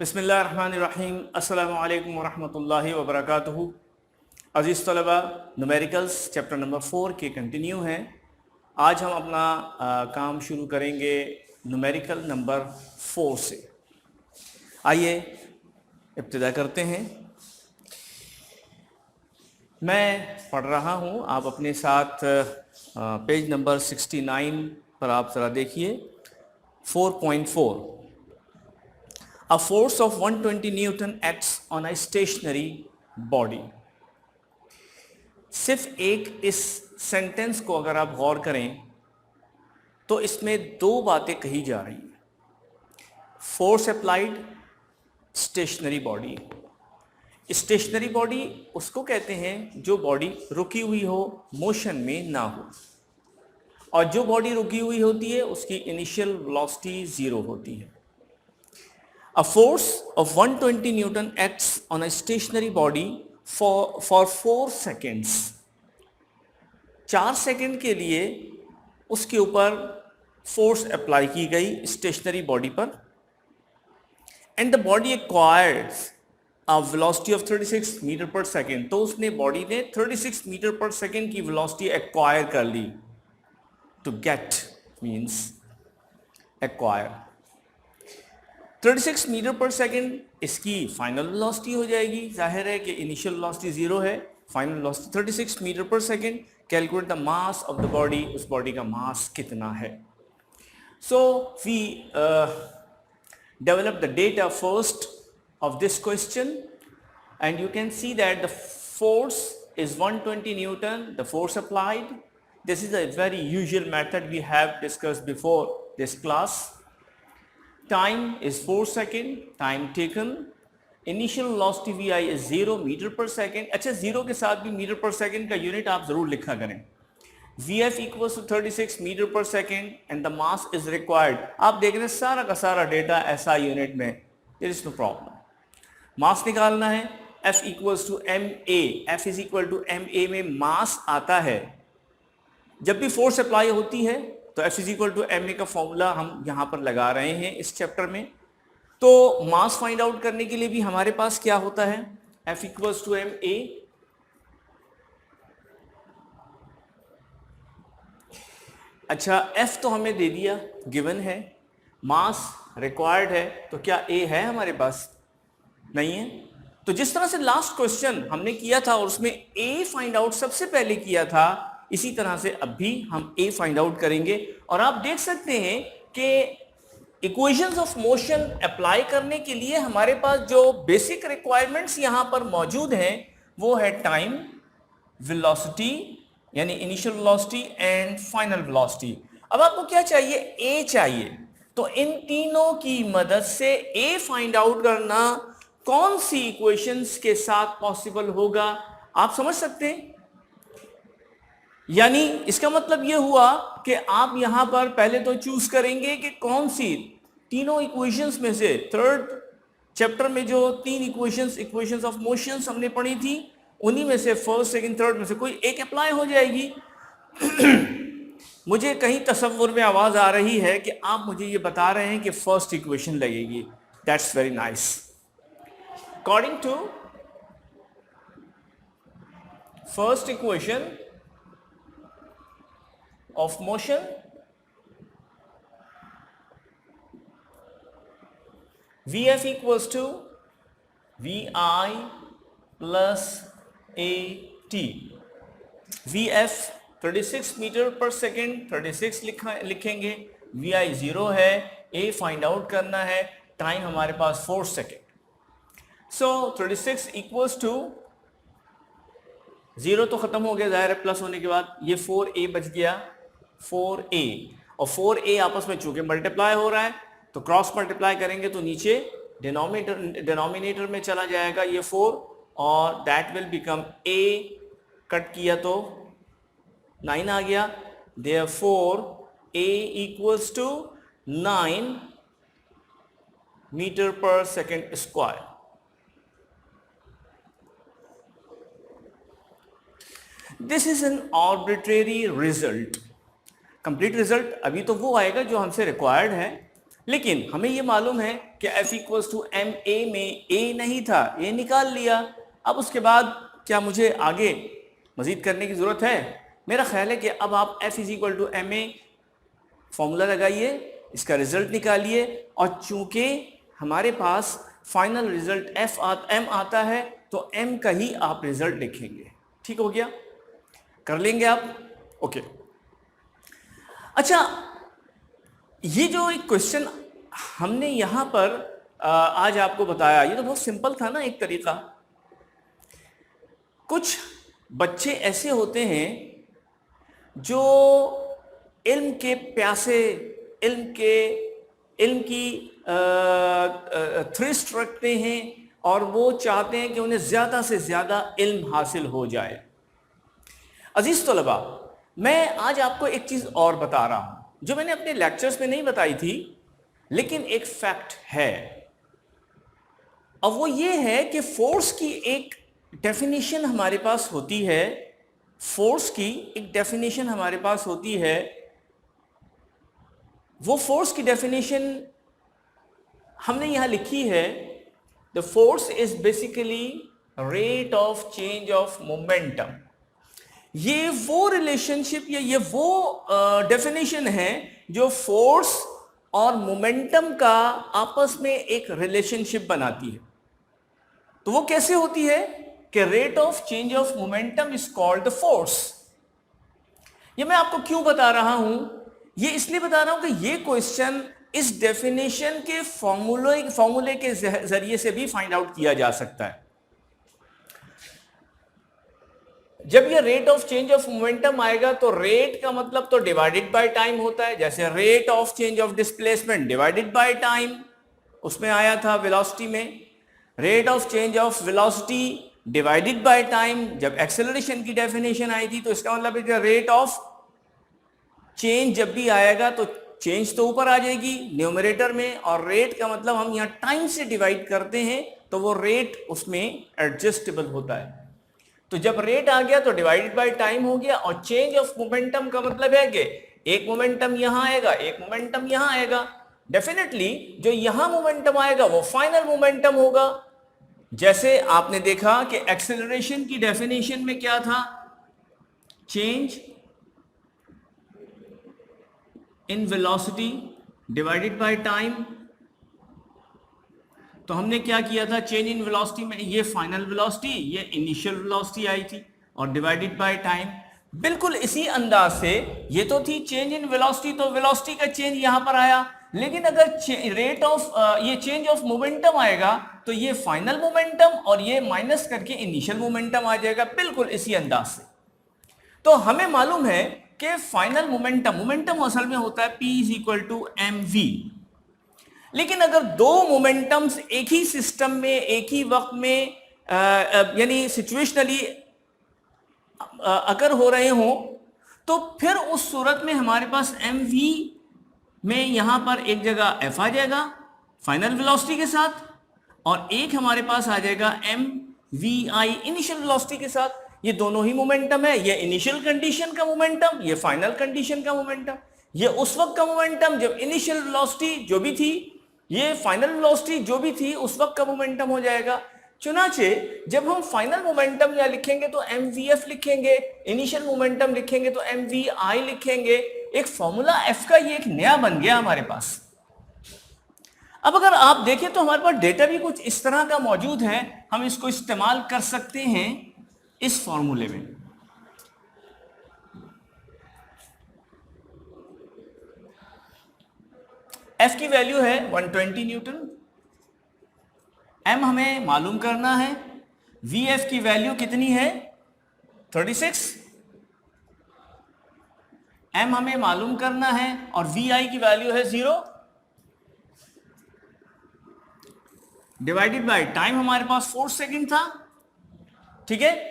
बिस्मिल्लाहिर्रहमानिर्रहीम अस्सलामु अलैकुम वरहमतुल्लाहि वबरकातुहू। अज़ीज़ तलबा, न्यूमेरिकल्स चैप्टर नंबर 4 के कंटिन्यू हैं। आज हम अपना काम शुरू करेंगे न्यूमेरिकल नंबर 4 से। आइए इब्तिदा करते हैं। मैं पढ़ रहा हूँ, आप अपने साथ पेज नंबर 69 पर आप ज़रा देखिए। 4.4 A force of 120 Newton acts on a stationary body। सिर्फ एक इस सेंटेंस को अगर आप गौर करें तो इसमें दो बातें कही जा रही हैं। Force applied, stationary body. Stationary body उसको कहते हैं जो बॉडी रुकी हुई हो, मोशन में ना हो, और जो बॉडी रुकी हुई होती है उसकी इनिशियल वेलोसिटी 0 होती है। A force of 120 Newton acts on a stationary body for 4 seconds। 4 second के लिए उसके ऊपर फोर्स अप्लाई की गई स्टेशनरी बॉडी पर, and the body acquires a velocity of 36 metre पर सेकेंड। तो उसने बॉडी ने 36 मीटर पर सेकेंड की वेलोसिटी एक्वायर कर ली। To get means acquire. 36 metre पर सेकेंड इसकी फाइनल वेलोसिटी हो जाएगी। जाहिर है कि इनिशियल वेलोसिटी 0 है, फाइनल वेलोसिटी 36 मीटर पर second. Calculate the mass of the body, उस बॉडी का मास कितना है। So we develop the data first of this question and you can see that the force is 120 Newton, the force applied. This is a very usual method we have discussed before this class. Time is 4 seconds, time taken. Initial velocity vi is 0 metre पर second. अच्छा, 0 के साथ भी metre पर second का unit आप जरूर लिखा करें। Vf equals to 36 मीटर पर second and the mass is required. आप देख रहे हैं सारा का सारा डेटा ऐसा यूनिट में, देयर इज नो प्रॉब्लम। मास निकालना है, F equals to ma। F is equal to ma में मास आता है। जब भी फोर्स अप्लाई होती है तो F is equal to ma का फॉर्मूला हम यहां पर लगा रहे हैं इस चैप्टर में। तो मास फाइंड आउट करने के लिए भी हमारे पास क्या होता है, F इक्वल्स टू ma। अच्छा, F तो हमें दे दिया, गिवन है। मास रिक्वायर्ड है, तो क्या A है हमारे पास? नहीं है। तो जिस तरह से लास्ट क्वेश्चन हमने किया था और उसमें A फाइंड आउट सबसे पहले किया था, इसी तरह से अब भी हम A फाइंड आउट करेंगे। और आप देख सकते हैं कि इक्वेशंस ऑफ मोशन अप्लाई करने के लिए हमारे पास जो बेसिक रिक्वायरमेंट्स यहां पर मौजूद हैं वो है टाइम, वेलोसिटी यानी initial velocity and final velocity. अब आपको क्या चाहिए? A चाहिए। तो इन तीनों की मदद से A फाइंड आउट करना कौन सी इक्वेशंस के साथ पॉसिबल होगा, आप समझ सकते हैं। यानी इसका मतलब यह हुआ कि आप यहां पर पहले तो चूज करेंगे कि कौन सी तीनों इक्वेशंस में से, थर्ड चैप्टर में जो 3 इक्वेशंस ऑफ मोशंस हमने पढ़ी थी, उन्हीं में से फर्स्ट, सेकंड, थर्ड में से कोई एक अप्लाई हो जाएगी। मुझे कहीं तसव्वुर में आवाज आ रही है कि आप मुझे ये बता रहे हैं कि फर्स्ट इक्वेशन लगेगी। That's very nice. According to first equation of motion, Vf equals to Vi plus At। Vf 36 metre पर सेकेंड, 36 लिखेंगे। Vi 0 है, A फाइंड आउट करना है, टाइम हमारे पास 4 सेकेंड। सो 36 इक्वल्स टू 0 तो खत्म हो गया, जाहिर है प्लस होने के बाद ये 4A बच गया, 4A। और 4A आपस में चूंकि मल्टीप्लाई हो रहा है तो क्रॉस मल्टीप्लाई करेंगे तो नीचे डिनोमिनेटर में चला जाएगा ये 4, और that will become A। Cut किया तो 9 आ गया। Therefore A equals to 9 metre पर second square. This is an arbitrary result. Complete result अभी तो वो आएगा जो हमसे रिक्वायर्ड है, लेकिन हमें ये मालूम है कि F equals to m a में ए नहीं था, ए निकाल लिया। अब उसके बाद क्या मुझे आगे मजीद करने की जरूरत है? मेरा ख्याल है कि अब आप F is equal to m a formula लगाइए, इसका रिजल्ट निकालिए, और चूंकि हमारे पास फाइनल रिजल्ट एम आता है तो एम का ही आप रिजल्ट लिखेंगे। ठीक हो गया? कर लेंगे आप? ओके। अच्छा, ये जो एक क्वेश्चन हमने यहां पर आज आपको बताया, ये तो बहुत सिंपल था ना एक तरीका। कुछ बच्चे ऐसे होते हैं जो इल्म के प्यासे, इल्म की थ्रिस्ट रखते हैं और वो चाहते हैं कि उन्हें ज़्यादा से ज़्यादा इल्म हासिल हो जाए। अजीज़ तलबा, मैं आज आपको एक चीज़ और बता रहा हूँ जो मैंने अपने लेक्चर्स में नहीं बताई थी, लेकिन एक फैक्ट है। अब वो ये है कि फोर्स की एक डेफिनेशन हमारे पास होती है, फोर्स की एक डेफिनेशन हमारे पास होती है। वो फोर्स की डेफिनेशन हमने यहां लिखी है, the force is basically rate of change of momentum. ये वो रिलेशनशिप या ये वो डेफिनेशन है जो फोर्स और मोमेंटम का आपस में एक रिलेशनशिप बनाती है। तो वो कैसे होती है कि rate of change of momentum is called the force. ये मैं आपको क्यों बता रहा हूं? ये इसलिए बता रहा हूं कि ये क्वेश्चन इस डेफिनेशन के फॉर्मूले के जरिए से भी फाइंड आउट किया जा सकता है। जब ये rate of change of momentum आएगा तो रेट का मतलब तो डिवाइडेड बाय टाइम होता है, जैसे rate of change of displacement divided by time उसमें आया था वेलोसिटी में। Rate of change of velocity divided by time जब एक्सेलरेशन की डेफिनेशन आई थी, तो इसका मतलब है कि रेट ऑफ चेंज जब भी आएगा तो चेंज तो ऊपर आ जाएगी न्यूमरेटर में, और रेट का मतलब हम यहाँ टाइम से डिवाइड करते हैं तो वो रेट उसमें एडजस्टेबल होता है। तो जब रेट आ गया तो डिवाइडेड बाय टाइम हो गया, और चेंज ऑफ मोमेंटम का मतलब है कि एक मोमेंटम यहां आएगा, एक मोमेंटम यहां आएगा। डेफिनेटली जो यहां मोमेंटम आएगा वो फाइनल मोमेंटम होगा। जैसे आपने देखा कि एक्सेलरेशन की डेफिनेशन में क्या था? Change in velocity divided by time. तो हमने क्या किया था? चेंज इन वेलोसिटी में ये फाइनल वेलोसिटी, ये इनिशियल वेलोसिटी आई थी, और डिवाइडेड बाय टाइम। बिल्कुल इसी अंदाज से ये तो थी चेंज इन वेलोसिटी, तो वेलोसिटी का चेंज यहां पर आया। लेकिन अगर रेट ऑफ ये चेंज ऑफ मोमेंटम आएगा तो ये फाइनल मोमेंटम और ये माइनस करके इनिशियल मोमेंटम आ जाएगा, बिल्कुल इसी अंदाज से। तो हमें मालूम है कि फाइनल मोमेंटम असल में होता है P is equal to mv। लेकिन अगर दो मोमेंटम्स एक ही सिस्टम में एक ही वक्त में यानी सिचुएशनली अगर हो रहे हों, तो फिर उस सूरत में हमारे पास mv में यहां पर एक जगह f आ जाएगा फाइनल वेलोसिटी के साथ, और एक हमारे पास आ जाएगा mvi इनिशियल वेलोसिटी के साथ। ये दोनों ही मोमेंटम है, ये इनिशियल कंडीशन का मोमेंटम, ये फाइनल कंडीशन का मोमेंटम। ये उस वक्त का मोमेंटम जब इनिशियल वेलोसिटी जो भी थी, ये फाइनल वेलोसिटी जो भी थी उस वक्त का मोमेंटम हो जाएगा। चुनाचे जब हम फाइनल मोमेंटम या लिखेंगे तो mvf लिखेंगे, इनिशियल मोमेंटम लिखेंगे तो mvi लिखेंगे। एक फॉर्मूला f का ये एक नया बन गया हमारे पास। अब अगर आप देखें तो हमारे पास डेटा भी कुछ इस तरह का मौजूद है, हम इसको इस्तेमाल कर सकते हैं इस फॉर्मूले में। F की वैल्यू है 120 न्यूटन, M हमें मालूम करना है, Vf की वैल्यू कितनी है 36, M हमें मालूम करना है, और Vi की वैल्यू है 0, डिवाइडेड बाय टाइम हमारे पास 4 सेकंड था। ठीक है,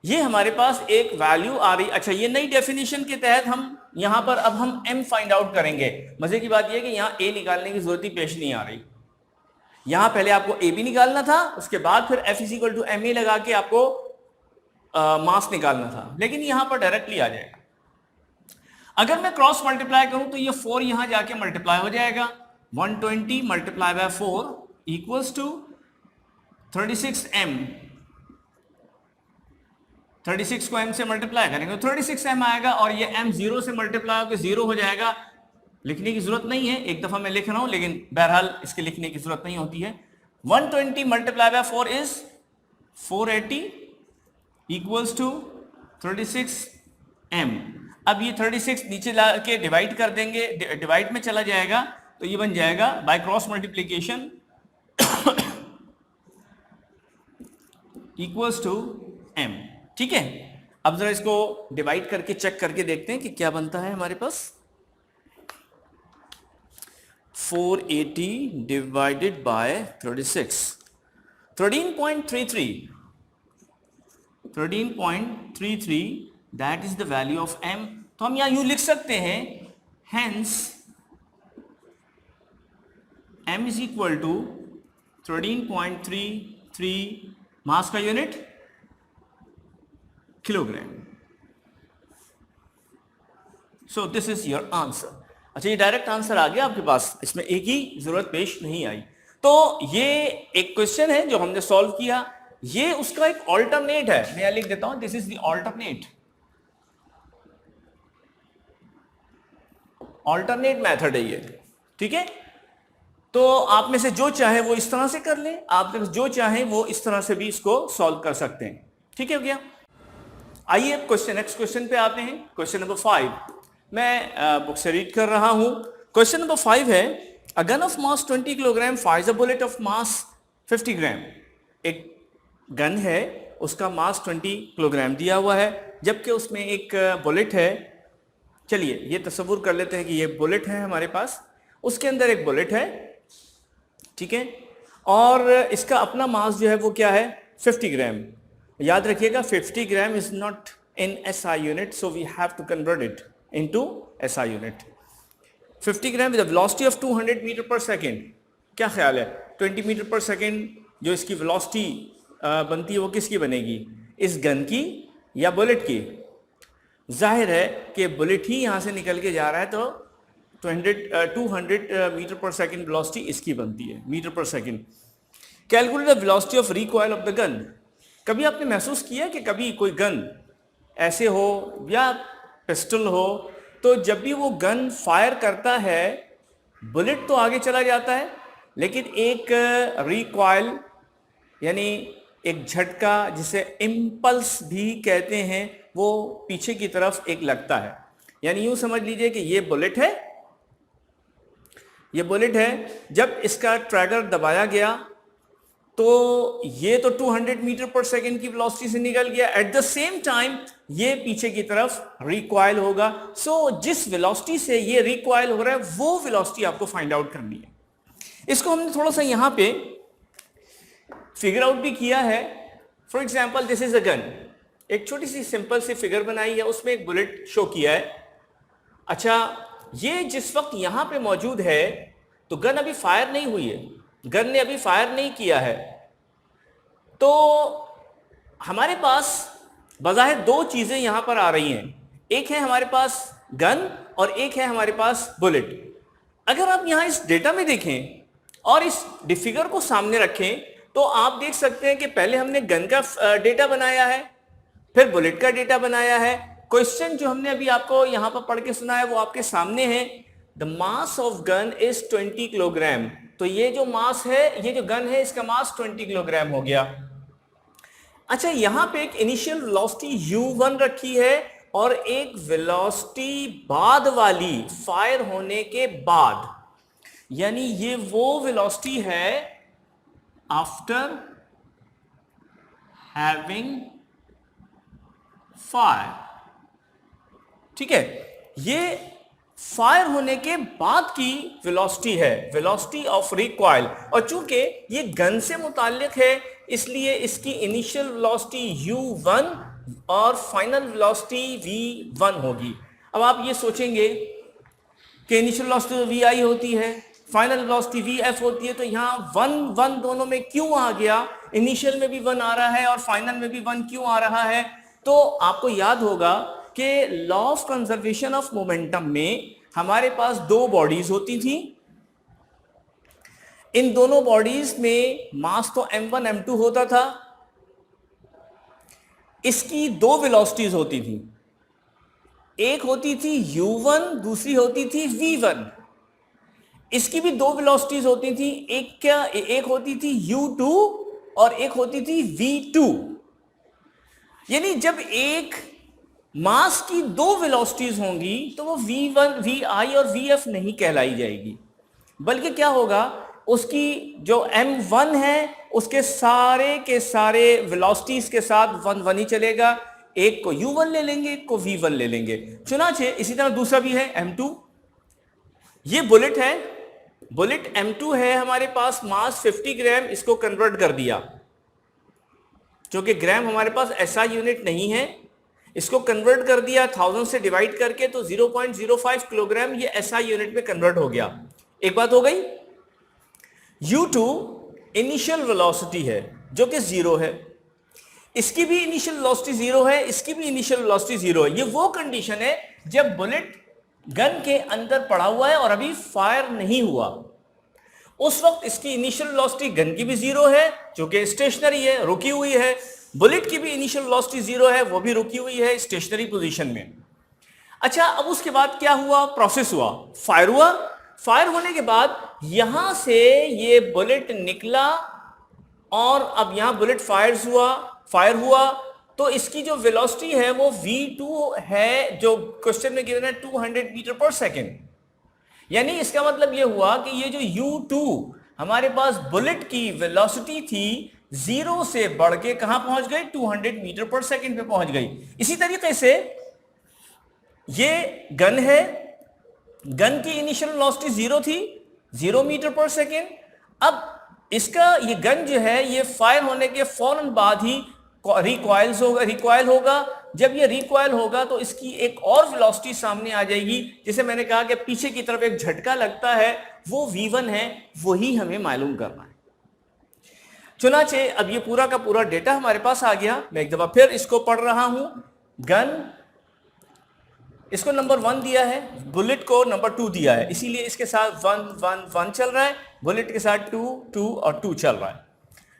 ये हमारे पास एक वैल्यू आ रही। अच्छा, ये नई डेफिनेशन के तहत हम यहां पर अब हम m फाइंड आउट करेंगे। मजे की बात यह है कि यहां a निकालने की जरूरत ही पेश नहीं आ रही। यहां पहले आपको a भी निकालना था, उसके बाद फिर f is equal to ma लगा के आपको मास निकालना था, लेकिन यहां पर डायरेक्टली आ जाएगा। अगर मैं क्रॉस मल्टीप्लाई करूं तो ये 4 यहां जाके मल्टीप्लाई हो जाएगा, 120 multiply by 4 equals to 36m। 36 को m से मल्टीप्लाई करेंगे तो 36m आएगा, और ये m 0 से मल्टीप्लाई होकर 0 हो जाएगा। लिखने की जरूरत नहीं है, एक दफा मैं लिख रहा हूं, लेकिन बहरहाल इसके लिखने की जरूरत नहीं होती है। 120 multiply by 4 is 480 equals to 36m। अब ये 36 नीचे ला के डिवाइड कर देंगे, डिवाइड में चला जाएगा, तो ये बन जाएगा by cross multiplication equals to m। ठीक है, अब जरा इसको डिवाइड करके चेक करके देखते हैं कि क्या बनता है हमारे पास। 480 divided by 36, 13.33 that is the value of m। तो हम यहां यूं लिख सकते हैं, hence m is equal to 13.33, mass का unit kilogram. So this is your answer. अच्छा, ये डायरेक्ट आंसर आ गया आपके पास, इसमें एक ही जरूरत पेश नहीं आई। तो ये एक क्वेश्चन है जो हमने सॉल्व किया, ये उसका एक ऑल्टरनेट है, मैं यहां लिख देता हूं, this is the alternate. Alternate method है ये, ठीक है। तो आप में से जो चाहे वो इस तरह से कर ले, आप में से जो चाहे वो इस तरह से भी इसको सॉल्व कर सकते हैं। ठीक है भैया, आइए क्वेश्चन नेक्स्ट क्वेश्चन पे आते हैं। क्वेश्चन नंबर 5 मैं बुक से रीड कर रहा हूं। क्वेश्चन नंबर 5 है, a gun of mass 20 kilogram Fyers a bullet of mass 50 ग्राम। एक गन है, उसका मास 20 किलोग्राम दिया हुआ है, जबकि उसमें एक बुलेट है। चलिए ये तस्वुर कर लेते हैं कि ये बुलेट है हमारे पास, उसके अंदर एक बुलेट है, ठीक है, और इसका अपना मास जो है वो क्या है, 50 ग्राम। याद रखिएगा 50 gram is not in SI unit, so we have to convert it into SI unit. 50 gram with velocity of 200 metre पर सेकेंड। क्या ख्याल है, 20 मीटर पर सेकेंड जो इसकी वेलोसिटी बनती है वो किसकी बनेगी, इस गन की या बुलेट की? जाहिर है कि बुलेट ही यहां से निकल के जा रहा है, तो 200 मीटर पर सेकेंड वेलोसिटी इसकी बनती है, मीटर पर second. Calculate the velocity of recoil of the gun. कभी आपने महसूस किया कि कभी कोई गन ऐसे हो या पिस्टल हो, तो जब भी वो गन फायर करता है, बुलेट तो आगे चला जाता है, लेकिन एक रिकॉइल यानी एक झटका, जिसे इम्पल्स भी कहते हैं, वो पीछे की तरफ एक लगता है। यानी यूं समझ लीजिए कि ये बुलेट है, ये बुलेट है, जब इसका ट्रैगर दबाया गया तो ये तो 200 मीटर पर सेकेंड की वेलोसिटी से निकल गया, एट द सेम टाइम ये पीछे की तरफ रिकॉइल होगा। सो जिस वेलोसिटी से ये रिकॉइल हो रहा है वो वेलोसिटी आपको फाइंड आउट करनी है। इसको हमने थोड़ा सा यहां पे फिगर आउट भी किया है। For example this is a gun, एक छोटी सी सिंपल सी फिगर बनाई है, उसमें एक बुलेट शो किया है। अच्छा, ये जिस वक्त यहां पे मौजूद है तो गन अभी फायर नहीं हुई है, गन ने अभी फायर नहीं किया है, तो हमारे पास बज़ाहिर दो चीजें यहां पर आ रही हैं, एक है हमारे पास गन और एक है हमारे पास बुलेट। अगर आप यहां इस डेटा में देखें और इस फिगर को सामने रखें तो आप देख सकते हैं कि पहले हमने गन का डेटा बनाया है, फिर बुलेट का डेटा बनाया है। क्वेश्चन जो हमने अभी आपको यहां पर पढ़ के सुना है वो आपके सामने है। The mass of gun is 20 kilogram. तो ये जो मास है, ये जो गन है, इसका मास 20 किलोग्राम हो गया। अच्छा, यहां पे एक इनिशियल वेलोसिटी u1 रखी है और एक वेलोसिटी बाद वाली फायर होने के बाद, यानी ये वो वेलोसिटी है आफ्टर हैविंग फायर। ठीक है, ये फायर होने के बाद की वेलोसिटी है, वेलोसिटी ऑफ रिकॉइल। और चूंकि ये गन से मुताल्लिक है इसलिए इसकी इनिशियल वेलोसिटी u1 और फाइनल वेलोसिटी v1 होगी। अब आप ये सोचेंगे कि इनिशियल वेलोसिटी vi होती है, फाइनल वेलोसिटी vf होती है, तो यहाँ 1 1 दोनों में क्यों आ गया? इनिशियल में भी 1 आ रहा है और फाइनल में भी 1 क्यों आ रहा है? तो आपको याद होगा कि law of conservation of momentum में हमारे पास दो बॉडीज होती थी, इन दोनों बॉडीज में मास तो m1 m2 होता था, इसकी दो वेलोसिटीज होती थी, एक होती थी u1, दूसरी होती थी v1। इसकी भी दो वेलोसिटीज होती थी, एक होती थी u2 और एक होती थी v2। यानी जब एक मास की दो वेलोसिटीज होंगी तो वो v1, vi और vf नहीं कहलाई जाएगी, बल्कि क्या होगा, उसकी जो m1 है उसके सारे के सारे वेलोसिटीज के साथ वन वन ही चलेगा, एक को u1 ले लेंगे, एक को v1 ले लेंगे। चुनाचे इसी तरह दूसरा भी है m2। ये बुलेट है, बुलेट m2 है, हमारे पास मास 50 ग्राम, इसको कन्वर्ट कर दिया, क्योंकि ग्राम हमारे पास ऐसा यूनिट नहीं है, इसको कन्वर्ट कर दिया 1000 से डिवाइड करके, तो 0.05 किलोग्राम ये SI यूनिट में कन्वर्ट हो गया। एक बात हो गई। u2 इनिशियल वेलोसिटी है जो कि 0 है, इसकी भी इनिशियल वेलोसिटी 0 है, इसकी भी इनिशियल वेलोसिटी 0 है। ये वो कंडीशन है जब बुलेट गन के अंदर पड़ा हुआ है और अभी फायर नहीं हुआ, उस वक्त इसकी इनिशियल वेलोसिटी गन की भी 0 है जो कि स्टेशनरी है, रुकी हुई है, बुलेट की भी इनिशियल वेलोसिटी 0 है, वो भी रुकी हुई है स्टेशनरी पोजीशन में। अच्छा, अब उसके बाद क्या हुआ, प्रोसेस हुआ, फायर हुआ। फायर होने के बाद यहां से ये बुलेट निकला और अब यहां बुलेट फायर हुआ तो इसकी जो वेलोसिटी है वो v2 है, जो क्वेश्चन में गिवन है 200 मीटर पर सेकेंड। यानी इसका मतलब ये हुआ कि ये जो u2 हमारे पास बुलेट की वेलोसिटी थी 0 से बढ़ के कहां पहुंच गई, 200 मीटर पर सेकेंड पे पहुंच गई। इसी तरीके से ये गन है, गन की इनिशियल वेलोसिटी 0 थी, 0 मीटर पर सेकेंड। अब इसका ये गन जो है ये फायर होने के फौरन बाद ही रिकॉइल होगा। जब ये रिकॉइल होगा तो इसकी एक और वेलोसिटी सामने आ जाएगी, जिसे मैंने कहा कि पीछे की तरफ एक झटका लगता है, वो v1 है, वही हमें मालूम करना है। चुनाचे अब ये पूरा का पूरा डेटा हमारे पास आ गया। मैं एक दफा फिर इसको पढ़ रहा हूं। गन, इसको नंबर 1 दिया है, बुलेट को नंबर 2 दिया है, इसीलिए इसके साथ 1 1 1 चल रहा है, बुलेट के साथ 2 2 और 2 चल रहा है।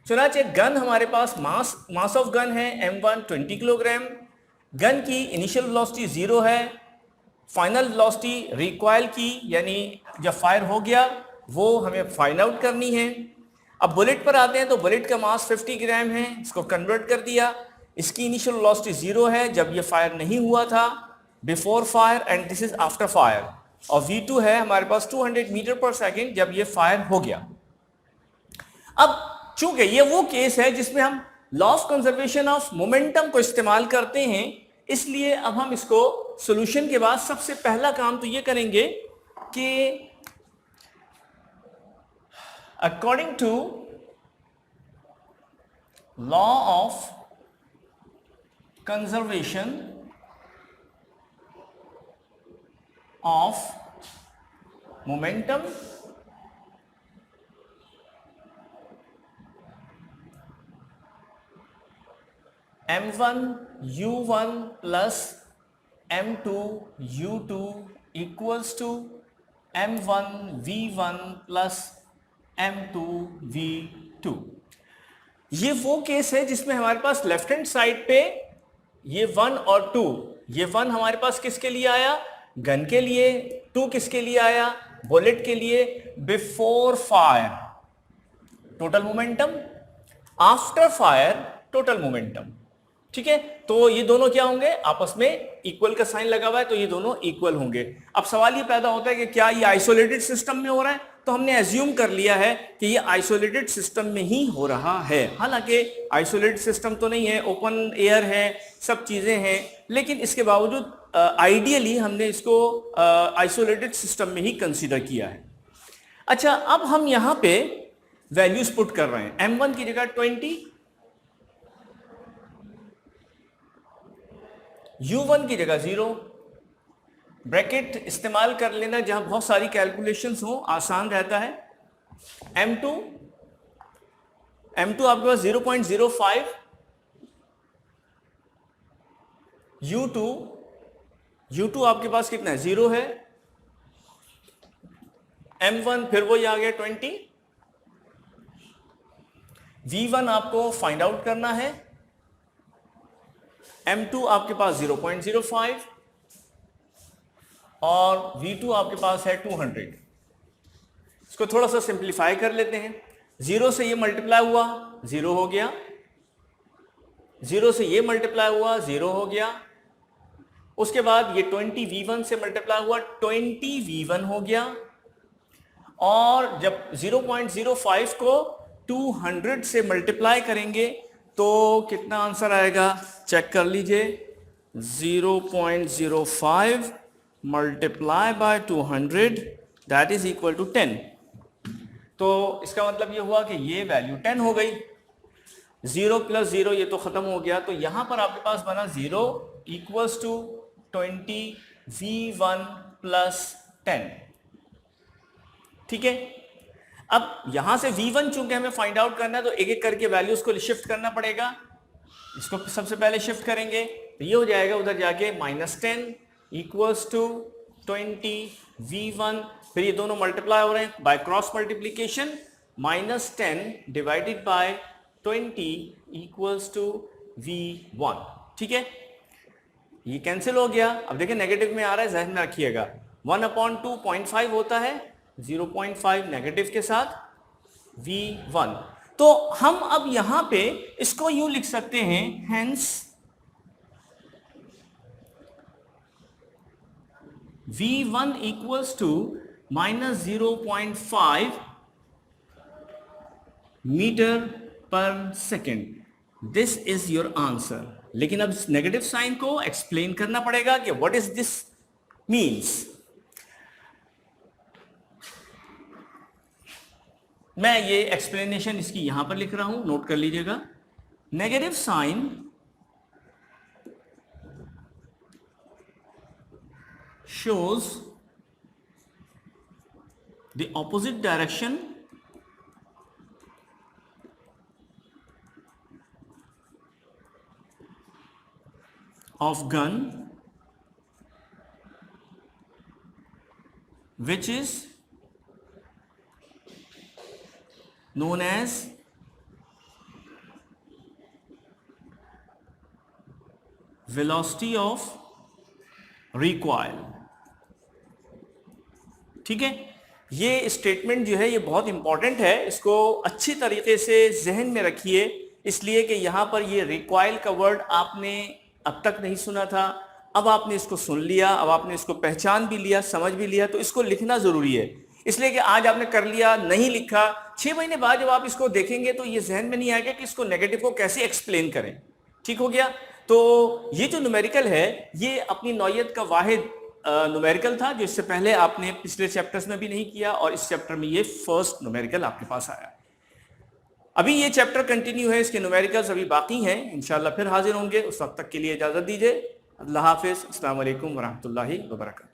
चुनाचे गन हमारे पास मास ऑफ गन है m1 20 किलोग्राम, गन की इनिशियल वेलोसिटी 0 है, फाइनल वेलोसिटी रिकॉइल की यानी जब फायर हो गया वो हमें फाइंड आउट करनी है। अब बुलेट पर आते हैं तो बुलेट का मास 50 ग्राम है, इसको कन्वर्ट कर दिया, इसकी इनिशियल वेलोसिटी 0 है जब ये फायर नहीं हुआ था, before fire, and this is after fire, और v2 है हमारे पास 200 मीटर पर सेकेंड जब ये फायर हो गया। अब चूंकि ये वो केस है जिसमें हम law of conservation of momentum को इस्तेमाल करते हैं, इसलिए अब हम इसको सॉल्यूशन के बाद सबसे पहला काम तो ये करेंगे कि according to law of conservation of momentum m1 u1 plus m2 u2 equals to m1 v1 plus m2 v2। ये वो केस है जिसमें हमारे पास लेफ्ट हैंड साइड पे ये 1 और 2, ये 1 हमारे पास किसके लिए आया, गन के लिए, 2 किसके लिए आया, बुलेट के लिए, before fire total momentum, after fire total momentum. ठीक है, तो ये दोनों क्या होंगे, आपस में इक्वल का साइन लगा हुआ है तो ये दोनों इक्वल होंगे। अब सवाल ये पैदा होता है कि क्या ये आइसोलेटेड सिस्टम में हो रहा है, तो हमने एज्यूम कर लिया है कि ये आइसोलेटेड सिस्टम में ही हो रहा है। हालांकि आइसोलेटेड सिस्टम तो नहीं है, ओपन एयर है, सब चीजें हैं, लेकिन इसके बावजूद आइडियली हमने इसको आइसोलेटेड सिस्टम में ही कंसीडर किया है। अच्छा, अब हम यहां पे वैल्यूज पुट कर रहे हैं, m1 की जगह 20, u1 की जगह 0, ब्रैकेट इस्तेमाल कर लेना जहां बहुत सारी कैलकुलेशंस हो, आसान रहता है। m2 आपके पास 0.05, u2 आपके पास कितना है, 0 है, m1 फिर वही आ गया 20, V1 आपको फाइंड आउट करना है, M2 आपके पास 0.05 और V2 आपके पास है 200। इसको थोड़ा सा सिंप्लीफाई कर लेते हैं। 0 से ये मल्टीप्लाई हुआ, 0 हो गया, 0 से ये मल्टीप्लाई हुआ, 0 हो गया, उसके बाद ये 20 V1 से मल्टीप्लाई हुआ, 20 V1 हो गया, और जब 0.05 को 200 से मल्टीप्लाई करेंगे तो कितना आंसर आएगा, चेक कर लीजिए। 0.05 multiply by 200 that is equal to 10। तो इसका मतलब ये हुआ कि ये वैल्यू 10 हो गई। 0 प्लस 0 ये तो खत्म हो गया, तो यहां पर आपके पास बना 0 इक्वल्स टू 20 V1 प्लस 10। ठीक है, अब यहां से V1 चूंकि हमें फाइंड आउट करना है तो एक एक करके वैल्यूज को शिफ्ट करना पड़ेगा। इसको सबसे पहले शिफ्ट करेंगे तो ये हो जाएगा उधर जाके -10 इक्वल्स टू 20 V1, फिर ये दोनों मल्टीप्लाई हो रहे हैं by cross multiplication, -10 divided by 20 equals to V1। ठीक है, ये कैंसिल हो गया। अब देखिए नेगेटिव में आ रहा है, ध्यान में रखिएगा। 1/2.5 होता है 0.5 नेगेटिव के साथ V1। तो हम अब यहां पे इसको यूं लिख सकते हैं, hence V1 equals to -0.5 metre पर second. This is your answer. लेकिन अब इस नेगेटिव साइन को एक्सप्लेन करना पड़ेगा कि व्हाट इज दिस मीन्स। मैं ये एक्सप्लेनेशन इसकी यहां पर लिख रहा हूं, नोट कर लीजिएगा। Negative sign shows the opposite direction of gun which is known as velocity of recoil। ठीक है, ये स्टेटमेंट जो है ये बहुत इंपॉर्टेंट है, इसको अच्छी तरीके से जहन में रखिए, इसलिए कि यहां पर ये रिकॉइल का वर्ड आपने अब तक नहीं सुना था, अब आपने इसको सुन लिया, अब आपने इसको पहचान भी लिया, समझ भी लिया, तो इसको लिखना जरूरी है। इसलिए कि आज आपने कर लिया, नहीं लिखा, 6 महीने बाद जब आप इसको देखेंगे तो ये जहन में नहीं आएगा कि इसको नेगेटिव को कैसे एक्सप्लेन करें। ठीक हो गया। तो ये जो न्यूमेरिकल है ये अपनी नौयत का वाहिद न्यूमेरिकल था, जो इससे पहले आपने पिछले चैप्टर्स में भी नहीं किया, और इस चैप्टर में ये फर्स्ट न्यूमेरिकल आपके पास आया। अभी ये चैप्टर कंटिन्यू है, इसके न्यूमेरिकल्स अभी बाकी हैं, इंशाल्लाह फिर हाजिर होंगे। उस वक्त तक के लिए इजाजत दीजिए। अल्लाह हाफिज, अस्सलाम वालेकुम वरहमतुल्लाहि वबरकातुहू।